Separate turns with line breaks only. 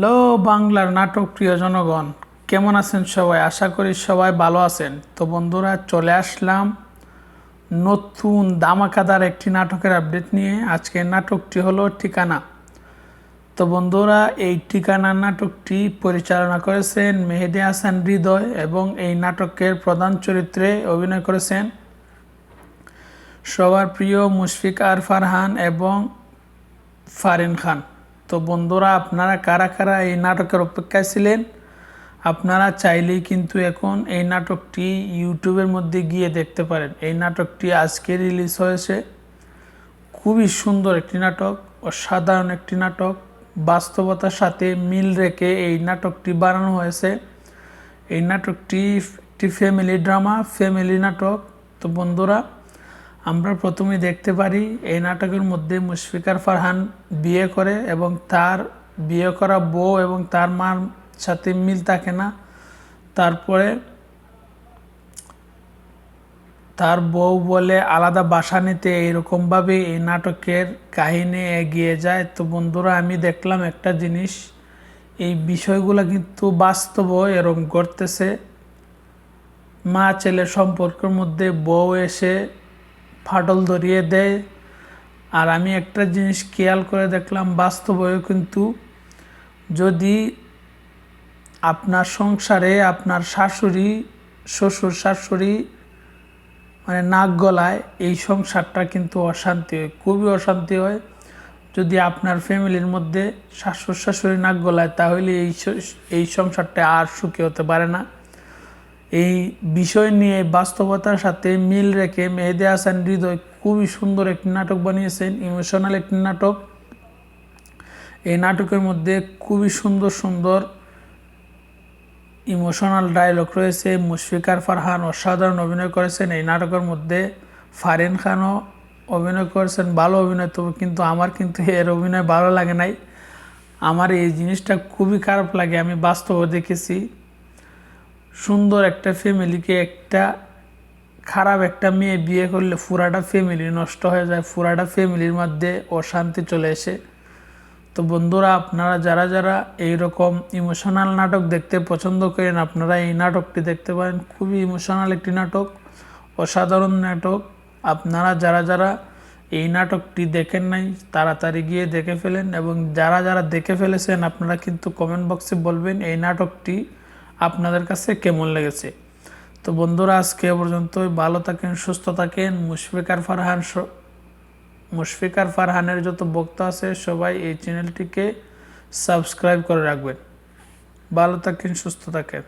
Hello বাংলার নাটক প্রিয় জনগণ, কেমন আছেন সবাই? আশা করি সবাই ভালো আছেন। তো বন্ধুরা, চলে আসলাম নতুন ধামাকাদার একটি নাটকের আপডেট নিয়ে। আজকের নাটকটি হলো ঠিকানা। তো বন্ধুরা, এই ঠিকানা নাটকটি পরিচালনা করেছেন মেহেদী হাসান হৃদয় এবং এই নাটকের প্রধান চরিত্রে অভিনয় করেছেন সবার প্রিয় মুশফিকা ফারহান এবং ফারিন খান। তো বন্ধুরা, আপনারা কারা কারা এই নাটকের অপেক্ষায় ছিলেন? আপনারা চাইলেই কিন্তু এখন এই নাটকটি ইউটিউবের মধ্যে গিয়ে দেখতে পারেন। এই নাটকটি আজকে রিলিজ হয়েছে। খুবই সুন্দর একটি নাটক, অসাধারণ একটি নাটক, বাস্তবতার সাথে মিল রেখে এই নাটকটি বানানো হয়েছে। এই নাটকটি একটি ফ্যামিলি ড্রামা, ফ্যামিলি নাটক। তো বন্ধুরা, আমরা প্রথমে দেখতে পারি এই নাটকের মধ্যে মুশফিকা ফারহান বিয়ে করে এবং তার বিয়ে করা বউ এবং তার মার সাথে মিল থাকে না। তারপরে তার বউ বলে আলাদা বাসা নিতে। এইরকমভাবে এই নাটকের কাহিনী এগিয়ে যায়। তো বন্ধুরা, আমি দেখলাম একটা জিনিস, এই বিষয়গুলো কিন্তু বাস্তব এরকম ঘটতেছে। মা ছেলে সম্পর্কের মধ্যে বউ এসে ফাটল ধরিয়ে দেয়। আর আমি একটা জিনিস খেয়াল করে দেখলাম, বাস্তবেও কিন্তু যদি আপনার সংসারে আপনার শাশুড়ি, শ্বশুর শাশুড়ি মানে নাক গলায়, এই সংসারটা কিন্তু অশান্তি হয়, খুবই অশান্তি হয়। যদি আপনার ফ্যামিলির মধ্যে শ্বশুর শাশুড়ি নাক গলায়, তাহলে এই সংসারটা আর সুখী হতে পারে না। এই বিষয় নিয়ে বাস্তবতার সাথে মিল রেখে মেহেদী হাসান হৃদয় খুবই সুন্দর একটি নাটক বানিয়েছেন, ইমোশনাল একটি নাটক। এই নাটকের মধ্যে খুবই সুন্দর সুন্দর ইমোশনাল ডায়লগ রয়েছে। মুশফিকা ফারহান অসাধারণ অভিনয় করেছেন এই নাটকের মধ্যে। ফারিন খানও অভিনয় করেছেন, ভালো অভিনয়। তবে কিন্তু আমার কিন্তু এর অভিনয় ভালো লাগে নাই। আমার এই জিনিসটা খুবই খারাপ লাগে। আমি বাস্তবে দেখেছি, সুন্দর একটা ফ্যামিলিকে একটা খারাপ একটা মেয়ে বিয়ে করলে পুরাটা ফ্যামিলি নষ্ট হয়ে যায়, পুরাটা ফ্যামিলির মধ্যে অশান্তি চলে আসে। তো বন্ধুরা, আপনারা যারা যারা এইরকম ইমোশনাল নাটক দেখতে পছন্দ করেন, আপনারা এই নাটকটি দেখতে পারেন। খুবই ইমোশনাল একটি নাটক, অসাধারণ নাটক। আপনারা যারা যারা এই নাটকটি দেখেন নাই, তাড়াতাড়ি গিয়ে দেখে ফেলেন। এবং যারা যারা দেখে ফেলেছেন, আপনারা কিন্তু কমেন্ট বক্সে বলবেন এই নাটকটি আপনাদের কাছে কেমন লেগেছে। তো বন্ধুরা, আজকে পর্যন্তই। ভালো থাকেন, সুস্থ থাকেন। মুশফিকা ফারহানের যত ভক্ত আছে সবাই এই চ্যানেলটিকে সাবস্ক্রাইব করে রাখবেন। ভালো থাকেন, সুস্থ থাকেন।